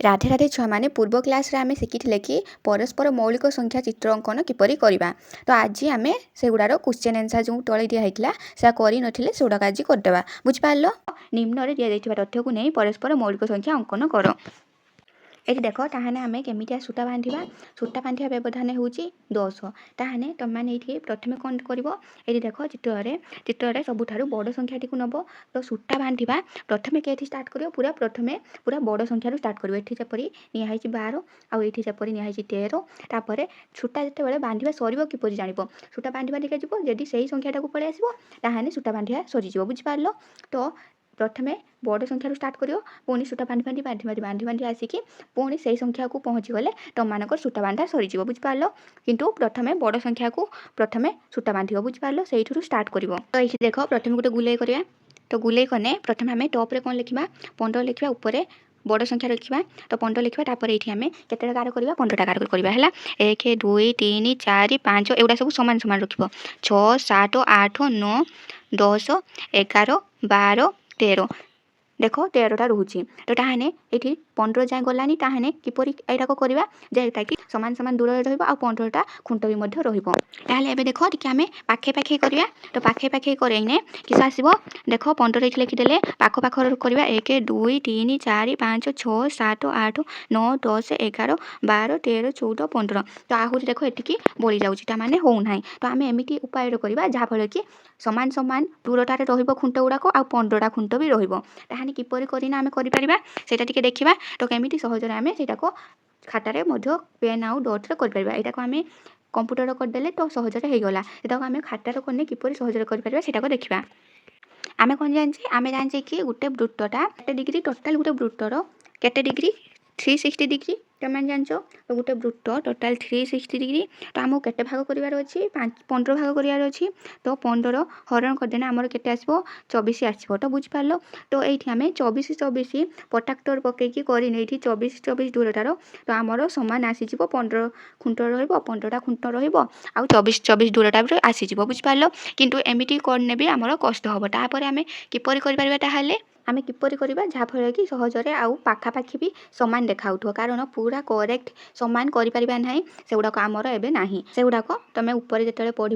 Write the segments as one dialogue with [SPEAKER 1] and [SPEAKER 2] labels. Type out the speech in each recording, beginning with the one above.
[SPEAKER 1] राधे राधे छुआ मैंने पूर्व क्लास रे आमे शिखी कि परस्पर मौलिक संख्या चित्र अंकन किपरि करवा। तो आज आम से गुड़ार क्वेश्चन आंसर जो तले दिखाई से कर से गुड़ाक आज करदे बुझिपार। निम्न दि तथ्य को नहीं परस्पर मौलिक संख्या अंकन कर। ये देख ताहने आम केमी सूता बांधा सूता बांधा व्यवधान हूँ 10। ताहने तुम मैंने ये प्रथम कौन कर ये देख चित्र सबुठ बड़ संख्या टी नब। तो सूता बांधा प्रथम के स्टार्ट कर पूरा प्रथम पूरा बड़ संख्या स्टार्ट कर ये जपरी निहाई 12 आउ ये जपरी निहाई 13। तापर सूता जिते बांधा सर किपर जान सूता बांधा टिके जदि से संख्या टाक पलि आसने सूता बांधा सरीज बुझिपार। तो प्रथमे बड़ संख्या स्टार्ट कर पुणी सूता बांधी बांधी बांधी बांधी बांधी बांधी आसिक पुणी से संख्या को पहुँची गले तुम मानक सूता बांधा सरीज बुझिपार। किंतु प्रथमे बड़ संख्या को प्रथमे सूता बांध बुझिपार से स्टार्ट कर। तो ये देख प्रथम गोटे गुलाई करा। तो गुलाई कने प्रथम आम टप्रे कौन लिखा 15 लिखा ऊपर बड़ संख्या लिखा। तो 15 लिखा तापर ये आम केते गार करवा 15टा गार करवा 1 2 3 4 5 एगुड़ा सब सामान सामान रख 6 7 8 9 10 11 12 13 देख 13टा रोचे। तो ताहने ये 15 जाए गलानी ताहने किपर यहाँ करवा कि सामान सामान दूर रही 15टा खुंट भी रही। देख टी आम पाखे पाखे करवा। तो पाखे पाखे करने किस आसो देख 15 ये लिखिदे पाख पाख करवा 1 2 3 4 5 6 7 8 9 10 11 12 13 14 15। तो आहरी देख ये बढ़ी जाऊँगी माने होना। तो आम एमती उपाय करवा जहाँफल कि सामान सामान दूरटार खुंट गुड़ाक आ 15टा खुंट भी रही किपर करना आम कर देखा। तो केमी सहजरे आम से खातार पेन आउ डट्रे कर आम कंप्यूटर करदे तो सहजरे होगला। आम खातार करने किपर सहजरे कर देखा। आम कौन जाने आम जाने कि गोटे वृत्तटा केटे डिग्री टोटाल गोटे वृत्तर केटे डिग्री 360 डिग्री तुम जान। तो गोटे वृत्त टोटाल 360 डिग्री। तो आमको केटे भाग करार अच्छी 15 भाग करार अच्छी। तो 15 हरण करदेना आमर केटे आसो 24 आसो। तो बुझिपार। तो ये आम 24 24 पटाक्टर पकईकी करने 24 24 दूरटार तो आमर सामान आसीज 15 खुंट रहा 15टा खुंट रहा 24 24 दूरटा भी आसीज बुझिपार। किंतु एमती करने भी आमर कष्ट हम तापर आम किपर कर आम किपर करवा जहाँफल कि सहजरे आउ पाखापाखि भी सामान देखा कारण पूरा करेक्ट सामान करा ना से गुड़ाक आमर एवं ना से गुड़ाक तुम ऊपर जो पढ़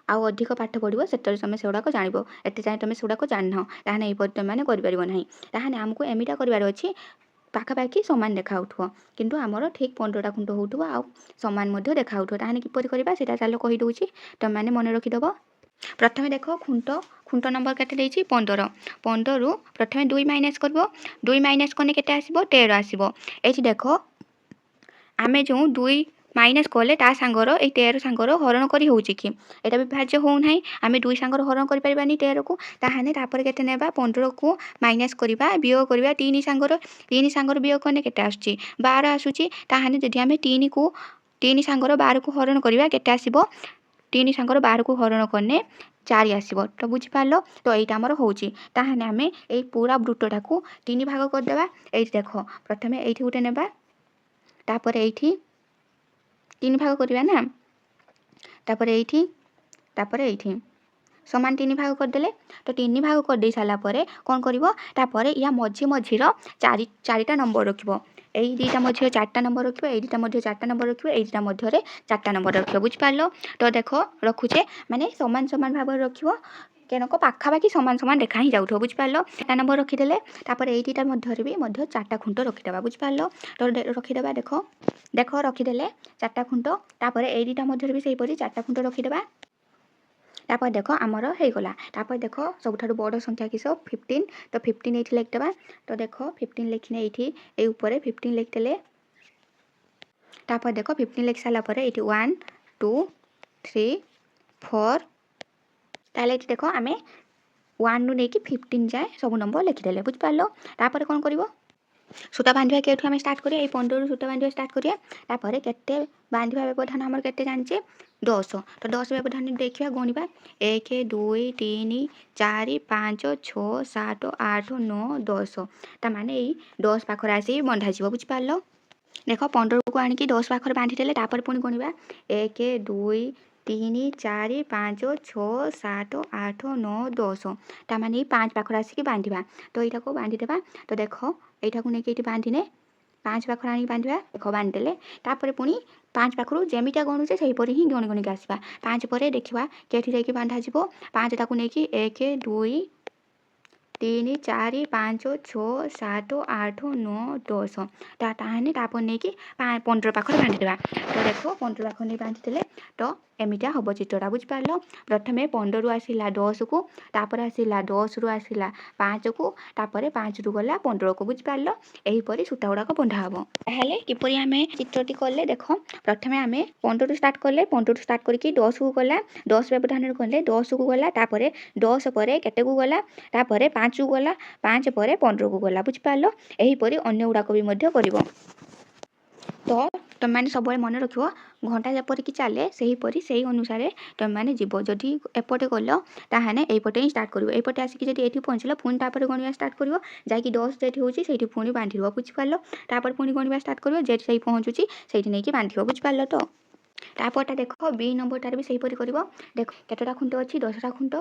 [SPEAKER 1] आउ अधिक पाठ पढ़ो से तुम से गुड़ाक जान एत जाए तुम से गुड़ाक जान ताहने यही तुम मैंने करना आमको एमिटा करार अच्छी पाखापाखि सामान देखा किंतु आमर ठीक 15टा खुंट हो आउ सामान देखा ताहने किपर करवा से चलो कहीदे तुम मैंने मन रखिदेव। प्रथम देख खुंट खुंट नंबर के 15 15 रु प्रथम 2 माइनस कर 2 माइनस करने के आसो 13 आसो। ये देख आम जो 2 माइनस कले ता सांगर ये 13 सांगर हरण कर कि यहाँ भी भाज्य होना आम 2 सांगर हरण कर 13 को ताहने के ना 15 को माइनस करवा वियोग करवा 3 सांगर वियोग करने के आसूँ 12 आसूँ। ताहने जदि आम 3 को 3 सांगर 12 को हरण करवा के आसो 3 सांगर 12 को हरण करने 4 आसो। तो बुझिपार। तो यहाँ आमर होने आम ये पूरा वृत्तटा को 3 भाग करदे। ये देख प्रथम ये गोटे ना तापर ये 3 भाग करवा ना तापर ये सामान 3 भाग करदे। तो 3 भाग कर सारापर कौन कर या मझी मझीर 4टा नंबर रख यही 2टा मझे 4टा नंबर रखिए यही 2टा मध्य 4टा नंबर रखिए यही 2टा मध्य 4टा नंबर रखिए बुझिपार। तो देख रखुचे माने सामान सामान भाव रख केनक पाखापाखि सामान सामान देखा ही जाऊँ बुझिपार। 4टा नंबर रखीदे तापर यही 2टा मध्य भी 4टा खुंट रखीदे बुझिपार। तो रखीदे देख देख रखीदे 4टा खुंट तापर यही 2टा मध्य भी सहीपरि 4टा खुंट रखीदे। तापर देख आमर होगला। तापर देख सबुठ बड़ संख्या किस 15। तो 15 ये लिखिदेवा। तो देख 15 लिखने ये ऊपर 15 लिखिदे तापर देख 15 लिख सारापर ये 1 2 3 4 ताले देख आम 1 रु नहीं 15 जाए सब नंबर लिखिदे बुझिपार। तापर कौन कर सूता बांधा के आम स्टार्ट करिया 15 रु सूता बांधा स्टार्ट करिया तापर केते बांधा व्यवधान आमर केते जानिचे 10। तो 10 व्यवधान देखिए गणिबा 1 2 3 4 5 6 7 8 9 10 ताने यही 10 पाखर आसी बंधा जीव बुझिपार। देख 15 को आणिकी 10 पाखर बांधिदेले तापर पुणी गणिबा 1 2 3 4 5 6 7 8 9 10 ताने 5 पाखर आसिक बांधिबा। तो यहाँ को बांधिदेबा। तो देख यहाँ को लेकिन बांधिने ପାଞ୍ଚ ପାଖରେ ଆଣିକି ବାନ୍ଧିବା। ଦେଖ ବାନ୍ଧିଦେଲେ ତାପରେ ପୁଣି ପାଞ୍ଚ ପାଖରୁ ଯେମିତିଆ ଗଣୁଛେ ସେହିପରି ହିଁ ଗଣି ଗଣିକି ଆସିବା। ପାଞ୍ଚ ପରେ ଦେଖିବା କେଠି ଯାଇକି ବାନ୍ଧାଯିବ। ପାଞ୍ଚଟାକୁ ନେଇକି 1 2 3 4 5 6 7 8 9 10 ତାହେଲେ ତାପରେ ନେଇକି 15 ପାଖରେ ବାନ୍ଧିଦେବା। ତ ଦେଖ 15 ପାଖରେ ନେଇ ବାନ୍ଧିଦେଲେ ତ ଏମିତିଆ ହେବ ଚିତ୍ରଟା। ବୁଝିପାରିଲ? ପ୍ରଥମେ 15ରୁ ଆସିଲା 10କୁ, ତାପରେ ଆସିଲା 10ରୁ ଆସିଲା 5କୁ, ତାପରେ 5ରୁ ଗଲା 15କୁ। ବୁଝିପାରିଲ? ଏହିପରି ସୂତା ଗୁଡ଼ାକ ବନ୍ଧା ହେବ। ତାହେଲେ କିପରି ଆମେ ଚିତ୍ରଟି କଲେ ଦେଖ। ପ୍ରଥମେ ଆମେ 15ରୁ ଷ୍ଟାର୍ଟ କଲେ, 15ରୁ ଷ୍ଟାର୍ଟ କରିକି 10କୁ ଗଲା, 10 ବ୍ୟବଧାନରେ କଲେ 10କୁ ଗଲା, ତାପରେ 10 ପରେ କେତେକୁ ଗଲା, ତାପରେ 5କୁ ଗଲା, 5 ପରେ 15କୁ ଗଲା। ବୁଝିପାରିଲ? ଏହିପରି ଅନ୍ୟ ଗୁଡ଼ାକ ବି ମଧ୍ୟ କରିବ। ତ ତୁମେମାନେ ସବୁବେଳେ ମନେ ରଖିବ, ଘଣ୍ଟା ଯେପରିକି ଚାଲେ ସେହିପରି ସେଇ ଅନୁସାରେ ତୁମେମାନେ ଯିବ। ଯଦି ଏପଟେ ଗଲ ତାହେଲେ ଏଇପଟେ ହିଁ ଷ୍ଟାର୍ଟ କରିବ। ଏଇପଟେ ଆସିକି ଯଦି ଏଠି ପହଞ୍ଚିଲ ପୁଣି ତାପରେ ଗଣିବା ଷ୍ଟାର୍ଟ କରିବ। ଯାଇକି 10 ଯେଠି ହେଉଛି ସେଇଠି ପୁଣି ବାନ୍ଧିବ। ବୁଝିପାରିଲ? ତାପରେ ପୁଣି ଗଣିବା ଷ୍ଟାର୍ଟ କରିବ, ଯେଠି ସେଇ ପହଞ୍ଚୁଛି ସେଇଠି ନେଇକି ବାନ୍ଧିବ। ବୁଝିପାରିଲ ତ? ତାପରଟା ଦେଖ ବି ନମ୍ବରଟାରେ ବି ସେହିପରି କରିବ। ଦେଖ କେତେଟା ଖୁଣ୍ଟ ଅଛି? 10ଟା ଖୁଣ୍ଟ।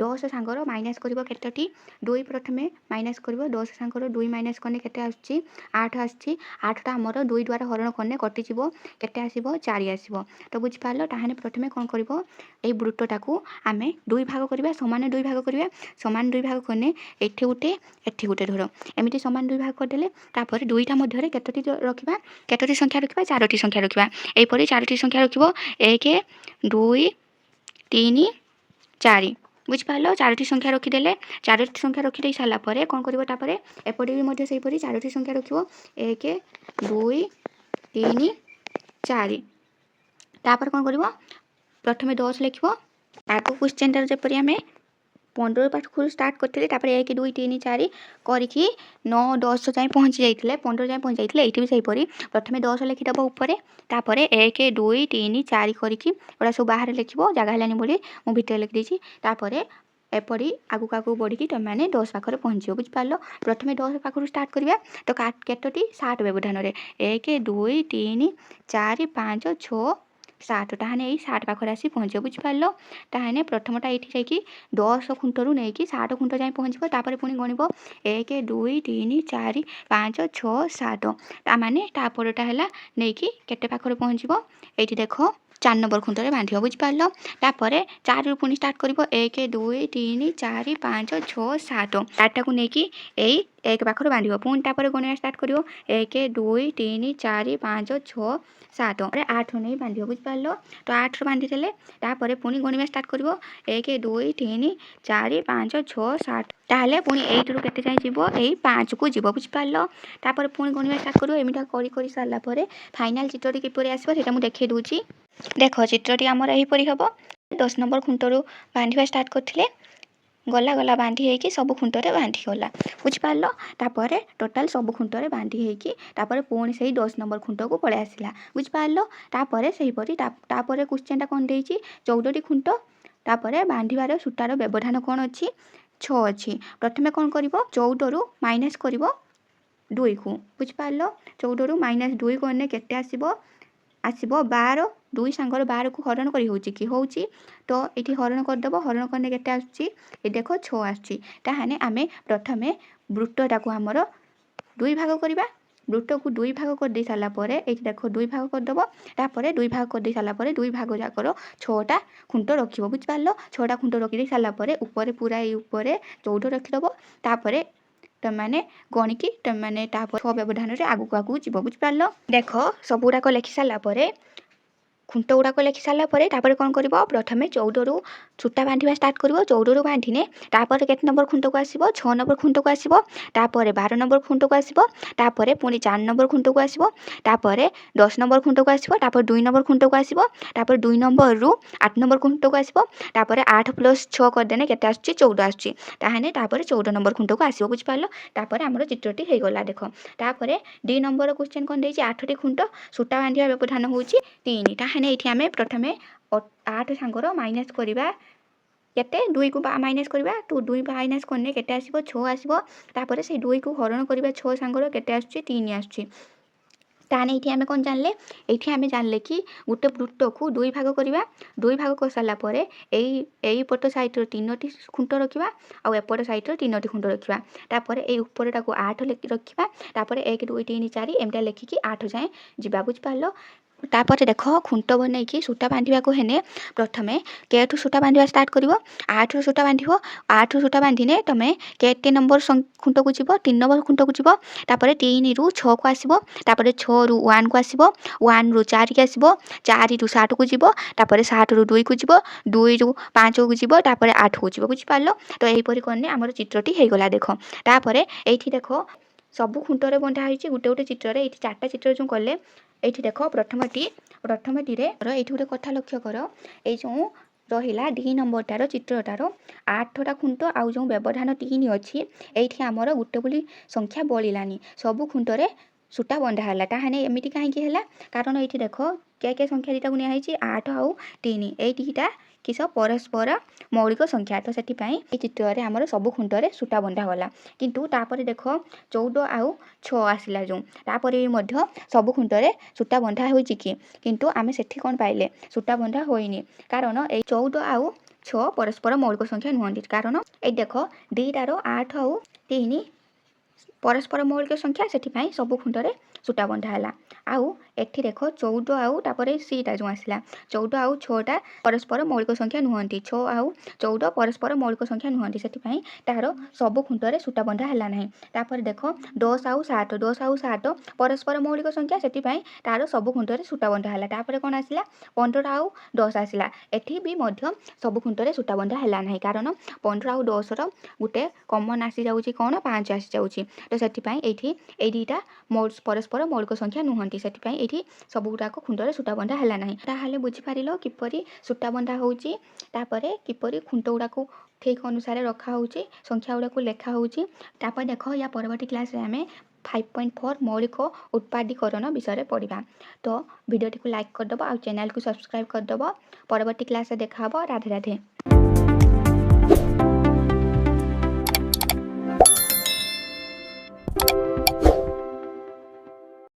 [SPEAKER 1] 10 ସାଙ୍ଗର ମାଇନସ୍ କରିବ କେତୋଟି? 2 ପ୍ରଥମେ ମାଇନସ୍ କରିବ। 10 ସାଙ୍ଗର 2 ମାଇନସ୍ କଲେ କେତେ ଆସୁଛି? 8 ଆସୁଛି। 8ଟା ଆମର 2 ଦ୍ୱାରା ହରଣ କଲେ କଟିଯିବ। କେତେ ଆସିବ? 4 ଆସିବ। ତ ବୁଝିପାରିଲ? ତାହେଲେ ପ୍ରଥମେ କ'ଣ କରିବ? ଏଇ ବୃତ୍ତଟାକୁ ଆମେ 2 ଭାଗ କରିବା, ସମାନ 2 ଭାଗ କରିବା। ସମାନ 2 ଭାଗ କଲେ ଏଠି ଗୋଟେ ଏଠି ଗୋଟେ ଧର, ଏମିତି ସମାନ 2 ଭାଗ କରିଦେଲେ ତାପରେ 2ଟା ମଧ୍ୟରେ କେତୋଟି ରଖିବା? କେତୋଟି ସଂଖ୍ୟା ରଖିବା? 4ଟି ସଂଖ୍ୟା ରଖିବା। ଏହିପରି 4ଟି ସଂଖ୍ୟା ରଖିବ। 1 2 3 4। ବୁଝିପାରିଲ? 4ଟି ସଂଖ୍ୟା ରଖିଦେଲେ, 4ଟି ସଂଖ୍ୟା ରଖିଦେଇ ସାରିଲା ପରେ କ'ଣ କରିବ? ତାପରେ ଏପଟେ ବି ମଧ୍ୟ ସେହିପରି 4ଟି ସଂଖ୍ୟା ରଖିବ। 1 2 3 4। ତାପରେ କ'ଣ କରିବ? ପ୍ରଥମେ 10 ଲେଖିବ। ଆଗ କ୍ୱେଶ୍ଚନଟାରେ ଯେପରି ଆମେ 15 ପାଖରୁ ଷ୍ଟାର୍ଟ କରିଥିଲେ, ତାପରେ 1 2 3 4 କରିକି 9 10 ଯାଏଁ ପହଞ୍ଚି ଯାଇଥିଲେ, 15 ଯାଏଁ ପହଞ୍ଚି ଯାଇଥିଲେ। ଏଇଠି ବି ସେହିପରି ପ୍ରଥମେ 10 ଲେଖିଦେବ ଉପରେ, ତାପରେ 1 2 3 4 କରିକି ଏଗୁଡ଼ା ସବୁ ବାହାରେ ଲେଖିବ, ଜାଗା ହେଲାନି ବୋଲି ମୁଁ ଭିତରେ ଲେଖିଦେଇଛି। ତାପରେ ଏପରି ଆଗକୁ ଆଗକୁ ବଢ଼ିକି ତୁମେମାନେ 10 ପାଖରେ ପହଞ୍ଚିବ। ବୁଝିପାରିଲ? ପ୍ରଥମେ 10 ପାଖରୁ ଷ୍ଟାର୍ଟ କରିବା। ତ କେତୋଟି? 7 ବ୍ୟବଧାନରେ 1 2 3 4 5 6 7। ତାହେଲେ ଏଇ 7 ପାଖରେ ଆସି ପହଞ୍ଚିବ। ବୁଝିପାରିଲ? ତାହେଲେ ପ୍ରଥମଟା ଏଇଠି ଯାଇକି 10 ଖୁଣ୍ଟରୁ ନେଇକି 7 ଖୁଣ୍ଟ ଯାଏଁ ପହଞ୍ଚିବ। ତାପରେ ପୁଣି ଗଣିବ 1 2 3 4 5 6 7। ତାମାନେ ତାପରଟା ହେଲା ନେଇକି କେତେ ପାଖରେ ପହଞ୍ଚିବ? ଏଇଠି ଦେଖ 4 ନମ୍ବର ଖୁଣ୍ଟରେ ବାନ୍ଧିବ। ବୁଝିପାରିଲ? ତାପରେ 4ରୁ ପୁଣି ଷ୍ଟାର୍ଟ କରିବ। 1 2 3 4 5 6 7। 4ଟାକୁ ନେଇକି ଏଇ 1 ପାଖରେ ବାନ୍ଧିବ। ପୁଣି ତାପରେ ଗଣିବା ଷ୍ଟାର୍ଟ କରିବ। 1 2 3 4 5 6 7। 8 ନେଇ ବାନ୍ଧିବ। ବୁଝିପାରିଲ? ତ 8ରୁ ବାନ୍ଧିଦେଲେ ତାପରେ ପୁଣି ଗଣିବା ଷ୍ଟାର୍ଟ କରିବ। 1 2 3 4 5 6 7। ତାହେଲେ ପୁଣି 8ରୁ କେତେ ଯାଏଁ ଯିବ? ଏଇ 5କୁ ଯିବ। ବୁଝିପାରିଲ? ତାପରେ ପୁଣି ଗଣିବା ଷ୍ଟାର୍ଟ କରିବ। ଏମିତି କରି ସାରିଲା ପରେ ଫାଇନାଲ ଚିତ୍ରଟି କିପରି ଆସିବ ସେଇଟା ମୁଁ ଦେଖାଇ ଦେଉଛି। ଦେଖ ଚିତ୍ରଟି ଆମର ଏହିପରି ହେବ। 10 ନମ୍ବର ଖୁଣ୍ଟରୁ ବାନ୍ଧିବା ଷ୍ଟାର୍ଟ କରିଥିଲେ, ଗଲା ବାନ୍ଧି ହେଇକି ସବୁ ଖୁଣ୍ଟରେ ବାନ୍ଧିଗଲା। ବୁଝିପାରିଲ? ତାପରେ ଟୋଟାଲ ସବୁ ଖୁଣ୍ଟରେ ବାନ୍ଧି ହେଇକି ତାପରେ ପୁଣି ସେଇ 10 ନମ୍ବର ଖୁଣ୍ଟକୁ ପଳେଇ ଆସିଲା। ବୁଝିପାରିଲ? ତାପରେ ସେହିପରି ତାପରେ କ୍ୱେଶ୍ଚନଟା କ'ଣ ଦେଇଛି? 14ଟି ଖୁଣ୍ଟ, ତାପରେ ବାନ୍ଧିବାର ସୂତାର ବ୍ୟବଧାନ କ'ଣ ଅଛି? 6 ଅଛି। ପ୍ରଥମେ କ'ଣ କରିବ? 14ରୁ ମାଇନସ୍ କରିବ 2କୁ। ବୁଝିପାରିଲ? 14ରୁ ମାଇନସ୍ 2 କଲେ କେତେ ଆସିବ? ଆସିବ 12। 2 ସାଙ୍ଗର 12କୁ ହରଣ କରି ହେଉଛି କି? ହେଉଛି। ତ ଏଠି ହରଣ କରିଦେବ। ହରଣ କଲେ କେତେ ଆସୁଛି? ଏ ଦେଖ 6 ଆସୁଛି। ତାହେଲେ ଆମେ ପ୍ରଥମେ ବୃତ୍ତଟାକୁ ଆମର 2 ଭାଗ କରିବା। ବୃତ୍ତକୁ 2 ଭାଗ କରିଦେଇ ସାରିଲା ପରେ ଏଇଠି ଦେଖ 2 ଭାଗ କରିଦେବ। ତାପରେ 2 ଭାଗ କରିଦେଇ ସାରିଲା ପରେ 2 ଭାଗ ଯାକର 6ଟା ଖୁଣ୍ଟ ରଖିବ। ବୁଝିପାରିଲ? 6ଟା ଖୁଣ୍ଟ ରଖିଦେଇ ସାରିଲା ପରେ ଉପରେ ପୁରା ଏଇ ଉପରେ 14 ରଖିଦେବ। ତାପରେ ତୁମେମାନେ ଗଣିକି ତୁମେମାନେ ତାପରେ 6 ବ୍ୟବଧାନରେ ଆଗକୁ ଯିବ। ବୁଝିପାରିଲ? ଦେଖ ସବୁଗୁଡ଼ାକ ଲେଖି ସାରିଲା ପରେ, ଖୁଣ୍ଟ ଗୁଡ଼ାକ ଲେଖି ସାରିଲା ପରେ ତାପରେ କ'ଣ କରିବ? ପ୍ରଥମେ 14ରୁ ସୂତା ବାନ୍ଧିବା ଷ୍ଟାର୍ଟ କରିବ। 14ରୁ ବାନ୍ଧିଲେ ତାପରେ କେତେ ନମ୍ବର ଖୁଣ୍ଟକୁ ଆସିବ? 6 ନମ୍ବର ଖୁଣ୍ଟକୁ ଆସିବ। ତାପରେ 12 ନମ୍ବର ଖୁଣ୍ଟକୁ ଆସିବ। ତାପରେ ପୁଣି 4 ନମ୍ବର ଖୁଣ୍ଟକୁ ଆସିବ। ତାପରେ 10 ନମ୍ବର ଖୁଣ୍ଟକୁ ଆସିବ। ତାପରେ 2 ନମ୍ବର ଖୁଣ୍ଟକୁ ଆସିବ। ତାପରେ 2 ନମ୍ବରରୁ 8 ନମ୍ବର ଖୁଣ୍ଟକୁ ଆସିବ। ତାପରେ 8 + 6 କରିଦେଲେ କେତେ ଆସୁଛି? 14 ଆସୁଛି। ତାହେଲେ ତାପରେ 14 ନମ୍ବର ଖୁଣ୍ଟକୁ ଆସିବ। ବୁଝିପାରିଲ? ତାପରେ ଆମର ଚିତ୍ରଟି ହେଇଗଲା। ଦେଖ ତାପରେ 2 ନମ୍ବର କ୍ୱେଶ୍ଚନ କ'ଣ ଦେଇଛି? 8ଟି ଖୁଣ୍ଟ, ସୂତା ବାନ୍ଧିବା ବ୍ୟବଧାନ ହେଉଛି 3। ତାହେଲେ ଏଇଠି ଆମେ ପ୍ରଥମେ 8 ସାଙ୍ଗର ମାଇନସ୍ କରିବା କେତେ? 2କୁ ମାଇନସ୍ କରିବା। 2 ମାଇନସ୍ କଲେ କେତେ ଆସିବ? 6 ଆସିବ। ତାପରେ ସେଇ 2କୁ ହରଣ କରିବା 6 ସାଙ୍ଗର କେତେ ଆସୁଛି? 3 ଆସୁଛି। ताने ये आम कौन जानले ये आम जानले कि गोटे वृत्त को दुई भाग करवा दुई भाग कर सारा पर यही पट साइड्र 3टी खुंट रखा आउ एपट साइड्र 3टी खुंट रखा तापर ये उपरटा को 8 रखा तापर 1 2 3 4 एमटा लिखिकी 8 जाए जा बुझिपार तापर देख खुंट बनई कि सूता बांधा को हेने प्रथमे केठू सूता बांधा स्टार्ट कर 8 रू सूता बांध 8 रू सूता बांधिने तुम केटे नंबर खुंट को जीव 3 नंबर खुंट को जीव तापर 3 रू 6 को आसब तापर 6 रू 1 को आसब 1 रू 4 के आसब 4 रू 7 को जीव तापर 7 रू 2 को जीव 2 रू 5 को जीव तापर 8 को जीव बुझिपार तो यहीपरि करने आमर चित्रटी होगला देख तापर ये देख सबू खुंटर बंधा होती गोटे गोटे चित्र ये 4टा चित्र जो कले ये देख प्रथमटी ये गोटे कथा लक्ष्य कर ये जो रहा डी नंबरटार चित्रटार 8टा खुंट आउ जो व्यवधान 3 अच्छी ये आमर गोटे बोली संख्या बलिलानी सबू खुंटरे सूता बंधा है ताहने एमती कहीं कारण ये देख क्या संख्या दुटा को निहाई 8 आउ 3 ये दुटा किस परस्पर मौलिक संख्या तो से चित्र में आमर सबू खुंटरे सूता बंधा गला किंतु तापर देख 14 आउ 6 आसला जो तापर भी सबू खुंटरे सूता बंधा हो किंतु आम से कौन पाइले सूता बंधा होइनी कारण ये 14 आउ 6 परस्पर मौलिक संख्या नुहति कारण ये देख दीटार 8 आउ 3 परस्पर मौलिक संख्या से सबू खुंटरे सूता बंधा है आउ एठी देख 14 आउ तापर सीटा जो आसला 14 आउ 6टा परस्पर मौलिक संख्या नुहति 6 आउ 14 परस्पर मौलिक संख्या नुहति से तार सबू खुंटरे सूता बंधा है ना तापर देख 10 आउ 7 परस्पर मौलिक संख्या से तार सबू खुंटरे सूता बंधा है तापर कौन आसला 15 आउ 10 आसला एठी भी सबू खुंटरे सूता बंधा है ना कारण 15 आउ 10 गोटे कमन आसी जाऊँगी कौन 5 आसी जाऊँगी तो से ये दुटा परस्पर मौलिक संख्या नुहति से ये सब गुड़ाक खुंटरे सूता बंधा है ना ताहले बुझीपार किपरि सूता बंधा होउची किपरि खुंट गुड़ाक ठीक अनुसार रखा होउची संख्या गुड़ाक लेखा होउची तापर देख या परवर्ती क्लास रे आमे 5.4 मौलिक उत्पादीकरण विषय पढ़ा तो वीडियो को लाइक करदब आ चैनल को सब्सक्राइब करदब परवर्ती क्लास देखा राधे राधे।